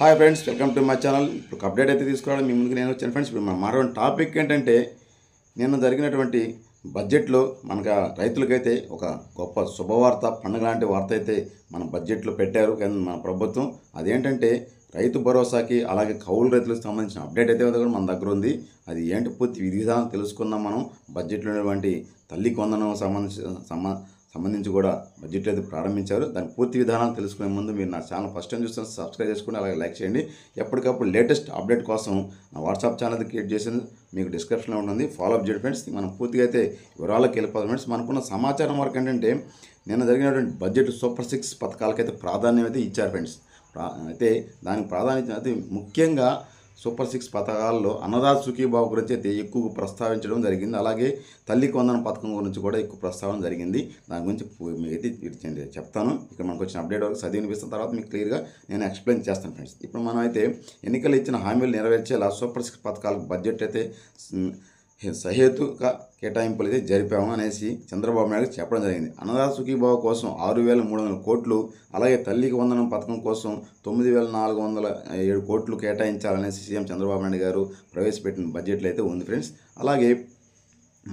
Hi friends, welcome to my channel. ఇప్పుడు update అయితే తీసుకోవడం మీ ముందుకు నేను వచ్చాను ఫ్రెండ్స్. ఇప్పుడు మనం మాట్లాడే టాపిక్ ఏంటంటే, నిన్న జరిగినటువంటి బడ్జెట్లో మనకు రైతులకైతే ఒక గొప్ప శుభవార్త, పండుగ లాంటి వార్త అయితే మన బడ్జెట్లో పెట్టారు కానీ మన ప్రభుత్వం. అదేంటంటే రైతు భరోసాకి అలాగే కౌలు రైతులకు సంబంధించిన అప్డేట్ అయితే కూడా మన దగ్గర ఉంది. అది ఏంటి పూర్తి విధి విధానం తెలుసుకుందాం. మనం బడ్జెట్లో ఉన్నటువంటి తల్లికి వందనం సంబంధించి కూడా బడ్జెట్ అయితే ప్రారంభించారు. దాని పూర్తి విధానాలు తెలుసుకునే ముందు మీరు నా ఛానల్ ఫస్ట్ టైం చూస్తే సబ్స్క్రైబ్ చేసుకుని అలాగే లైక్ చేయండి. ఎప్పటికప్పుడు లేటెస్ట్ అప్డేట్ కోసం నా వాట్సాప్ ఛానల్ క్రియేట్ చేసి మీకు డిస్క్రిప్షన్లో ఉంటుంది, ఫాలో అప్ చేయండి ఫ్రెండ్స్. మనం పూర్తిగా అయితే వివరాలకు వెళ్ళిపోతాం ఫ్రెండ్స్. మనకున్న సమాచారం వరకు ఏంటంటే, నిన్న జరిగినటువంటి బడ్జెట్ సూపర్ 6 పథకాలకైతే ప్రాధాన్యం అయితే ఇచ్చారు ఫ్రెండ్స్. అయితే దానికి ప్రాధాన్యత అయితే ముఖ్యంగా సూపర్ 6 పథకాల్లో అన్నదాత సుఖీభావ గురించి అయితే ఎక్కువ ప్రస్తావించడం జరిగింది. అలాగే తల్లికి వందనం పథకం గురించి కూడా ఎక్కువ ప్రస్తావన జరిగింది. దాని గురించి అయితే చెప్తాను. ఇక్కడ మనకు వచ్చిన అప్డేట్ వరకు చదివి వినిపిస్తున్న తర్వాత మీకు క్లియర్గా నేను ఎక్స్ప్లెయిన్ చేస్తాను ఫ్రెండ్స్. ఇప్పుడు మనం అయితే ఎన్నికలు ఇచ్చిన హామీలు నెరవేర్చేలా సూపర్ 6 పథకాలకు బడ్జెట్ అయితే సహేతుక కేటాయింపులు అయితే జరిపాము అనేసి చంద్రబాబు నాయుడు చెప్పడం జరిగింది. అన్నదాత సుఖీభావ కోసం 6,300 కోట్లు, అలాగే తల్లికి వందనం పథకం కోసం 9,407 కోట్లు కేటాయించాలనేసి సీఎం చంద్రబాబు నాయుడు గారు ప్రవేశపెట్టిన బడ్జెట్లో అయితే ఉంది ఫ్రెండ్స్. అలాగే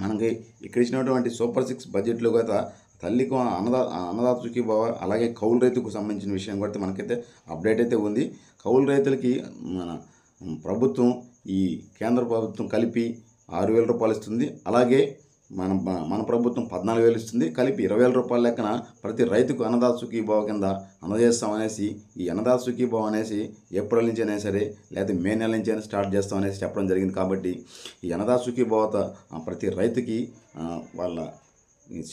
మనకి ఇక్కడ ఇచ్చినటువంటి సూపర్ 6 బడ్జెట్లో కూడా తల్లికి అన్నదాత సుఖీభావ అలాగే కౌలు రైతుకు సంబంధించిన విషయం కూడా మనకైతే అప్డేట్ అయితే ఉంది. కౌలు రైతులకి మన ప్రభుత్వం, ఈ కేంద్ర ప్రభుత్వం కలిపి 6,000 రూపాయలు ఇస్తుంది. అలాగే మన ప్రభుత్వం 14,000 ఇస్తుంది. కలిపి 20,000 రూపాయల లెక్కన ప్రతి రైతుకు అన్నదాత సుఖీభావ కింద అందజేస్తామనేసి, ఈ అన్నదాత సుఖీభావ అనేసి ఏప్రిల్ నుంచి అయినా సరే లేదా మే నెల నుంచి అయినా స్టార్ట్ చేస్తామనేసి చెప్పడం జరిగింది. కాబట్టి ఈ అన్నదాత సుఖీభావ ప్రతి రైతుకి వాళ్ళ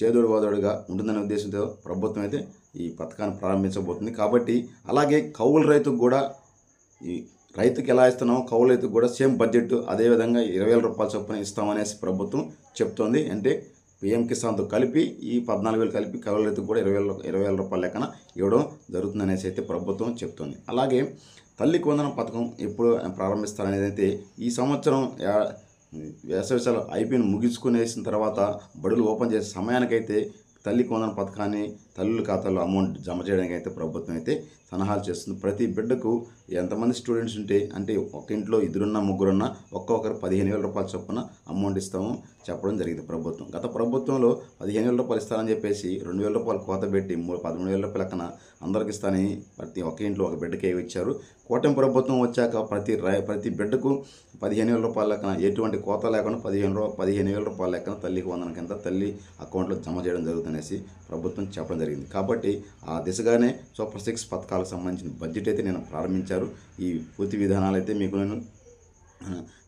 చేదోడు వాదోడుగా ఉంటుందనే ఉద్దేశంతో ప్రభుత్వం అయితే ఈ పథకాన్ని ప్రారంభించబోతుంది. కాబట్టి అలాగే కౌలు రైతుకు కూడా, ఈ రైతుకి ఎలా ఇస్తున్నామో కౌలు రైతుకు కూడా సేమ్ బడ్జెట్ అదేవిధంగా 20,000 రూపాయల చొప్పున ఇస్తామనేసి ప్రభుత్వం చెప్తోంది. అంటే పిఎం కిసాన్తో కలిపి ఈ 14,000 కలిపి కౌలు రైతుకు కూడా 20,000 రూపాయల లెక్కన ఇవ్వడం జరుగుతుందనేసి అయితే ప్రభుత్వం చెప్తోంది. అలాగే తల్లికి వందనం పథకం ఎప్పుడు ప్రారంభిస్తారనేది అయితే ఈ సంవత్సరం వేసవిశాలు అయిపోయిన ముగించుకునేసిన తర్వాత బడులు ఓపెన్ చేసే సమయానికైతే తల్లికి వందనం పథకాన్ని తల్లుల ఖాతాలో అమౌంట్ జమ చేయడానికి అయితే ప్రభుత్వం అయితే సలహాలు చేస్తుంది. ప్రతి బిడ్డకు ఎంతమంది స్టూడెంట్స్ ఉంటే, అంటే ఒక ఇంట్లో 2 ముగ్గురున్నా ఒక్కొక్కరు 15,000 రూపాయల చొప్పున అమౌంట్ ఇస్తాము చెప్పడం జరిగింది ప్రభుత్వం. గత ప్రభుత్వంలో 15,000 రూపాయలు ఇస్తానని చెప్పేసి 2,000 రూపాయలు కోత పెట్టి 13,000 రూపాయల లెక్కన అందరికి ఇస్తానని ప్రతి ఒక్క ఇంట్లో ఒక బిడ్డకే ఇచ్చారు. కూటమి ప్రభుత్వం వచ్చాక ప్రతి బిడ్డకు 15,000 రూపాయల లెక్కన ఎటువంటి కోత లేకుండా 15,000 రూపాయల లెక్కన తల్లికి వందనం కింద తల్లి అకౌంట్లో జమ చేయడం జరుగుతుందనేసి ప్రభుత్వం చెప్పడం జరిగింది. కాబట్టి ఆ దిశగానే సూపర్ 6 పథకాలకు సంబంధించిన బడ్జెట్ అయితే నేను ప్రారంభించారు. ఈ పూర్తి విధానాలు అయితే మీకు నేను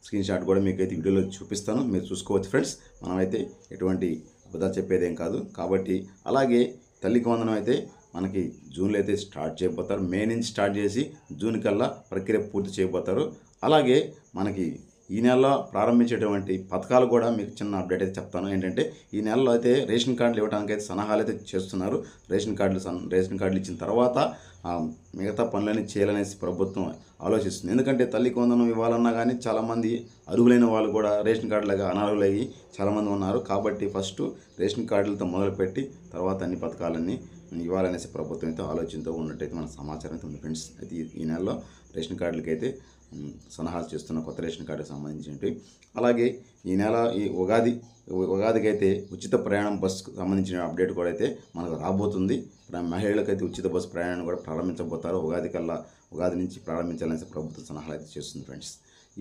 స్క్రీన్ షాట్ కూడా మీకు అయితే వీడియోలో చూపిస్తాను, మీరు చూసుకోవచ్చు ఫ్రెండ్స్. మనమైతే ఎటువంటి అబద్ధాలు చెప్పేదేం కాదు. కాబట్టి అలాగే తల్లికి వందనం అయితే మనకి జూన్లో అయితే స్టార్ట్ చేయబోతారు. మే నుంచి స్టార్ట్ చేసి జూన్ కల్లా ప్రక్రియ పూర్తి చేయబోతారు. అలాగే మనకి ఈ నెలలో ప్రారంభించేటువంటి పథకాలు కూడా మీకు చిన్న అప్డేట్ అయితే చెప్తాను. ఏంటంటే ఈ నెలలో అయితే రేషన్ కార్డులు ఇవ్వడానికి అయితే సలహాలు అయితే చేస్తున్నారు. రేషన్ కార్డులు ఇచ్చిన తర్వాత మిగతా పనులన్నీ చేయాలనేసి ప్రభుత్వం ఆలోచిస్తుంది. ఎందుకంటే తల్లికి వందనం ఇవ్వాలన్నా కానీ చాలామంది అర్హులైన వాళ్ళు కూడా రేషన్ కార్డులుగా అనర్హులయ్యి చాలామంది ఉన్నారు. కాబట్టి ఫస్ట్ రేషన్ కార్డులతో మొదలుపెట్టి తర్వాత అన్ని పథకాలన్నీ ఇవ్వాలనేసి ప్రభుత్వం అయితే ఆలోచనతో ఉన్నట్టయితే మన సమాచారం అయితే ఉంది ఫ్రెండ్స్. అయితే ఈ నెలలో రేషన్ కార్డులకి అయితే సలహాలు చేస్తున్న కొత్త రేషన్ కార్డుకి సంబంధించినవి. అలాగే ఈ నెల ఈ ఉగాదికి అయితే ఉచిత ప్రయాణం బస్సుకు సంబంధించిన అప్డేట్ కూడా అయితే మనకు రాబోతుంది. మహిళలకైతే ఉచిత బస్సు ప్రయాణాన్ని కూడా ప్రారంభించబోతారు. ఉగాది నుంచి ప్రారంభించాలనేసి ప్రభుత్వం సలహాలు అయితే చేస్తుంది ఫ్రెండ్స్.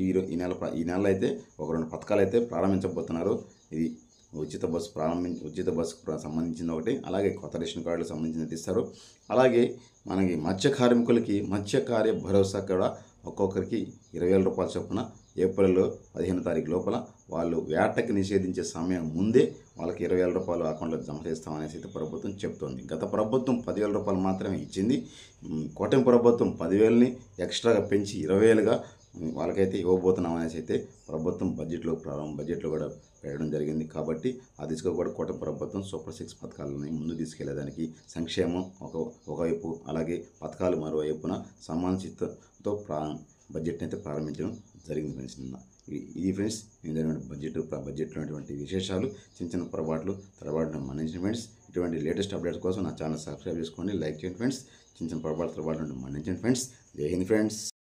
ఈ నెల అయితే ఒక 2 పథకాలు అయితే ప్రారంభించబోతున్నారు. ఇది ఉచిత బస్సుకు సంబంధించిన ఒకటి, అలాగే కొత్త రేషన్ కార్డులకు సంబంధించినది ఇస్తారు. అలాగే మనకి మత్స్యకార్య భరోసా కూడా ఒక్కొక్కరికి 20,000 రూపాయల చొప్పున ఏప్రిల్ 15వ తారీఖు లోపల వాళ్ళు వేటకి నిషేధించే సమయం ముందే వాళ్ళకి 20,000 రూపాయలు అకౌంట్లో జమ చేస్తామనేసి అయితే ప్రభుత్వం చెప్తోంది. గత ప్రభుత్వం 10,000 రూపాయలు మాత్రమే ఇచ్చింది. కూటమి ప్రభుత్వం 10,000ని ఎక్స్ట్రాగా పెంచి 20,000గా వాళ్ళకైతే ఇవ్వబోతున్నాం అనేసి అయితే ప్రభుత్వం బడ్జెట్లో కూడా పెట్టడం జరిగింది. కాబట్టి ఆ దిశగా కూడా కూటమి ప్రభుత్వం సూపర్ 6 పథకాలని ముందు తీసుకెళ్లేదానికి సంక్షేమం ఒకవైపు, అలాగే పథకాలు మరోవైపున సమానచితతో బడ్జెట్ని అయితే ప్రారంభించడం జరిగింది ఫ్రెండ్స్. నిన్న ఇది ఫ్రెండ్స్ బడ్జెట్లో ఉన్నటువంటి విశేషాలు, చిన్న పొరపాట్లు మన్నించిన ఫ్రెండ్స్. ఇటువంటి లేటెస్ట్ అప్డేట్స్ కోసం నా ఛానల్ సబ్స్క్రైబ్ చేసుకోండి, లైక్ చేయండి ఫ్రెండ్స్. చిన్న పొరపాట్లు మన్నించండి ఫ్రెండ్స్. జై హింద్ ఫ్రెండ్స్.